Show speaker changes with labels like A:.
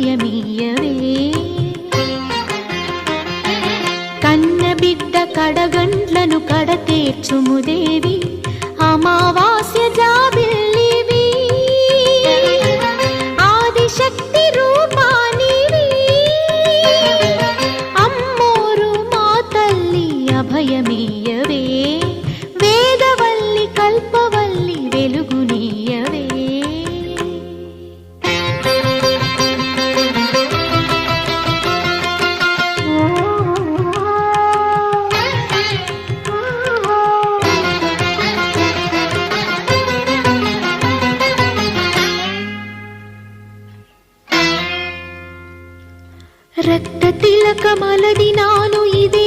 A: అభయమీయవే. కన్నబిడ్డ కడగండ్లను కడతేర్చుముదేవి, అమావాస్య జాబిల్లివి, ఆదిశక్తి రూపానివి, అమ్మోరు మా తల్లి అభయమీయవే. వేదవల్లి కల్పవల్లి వెలుగునీయవే. రక్త తిలకమలది నాను ఇదే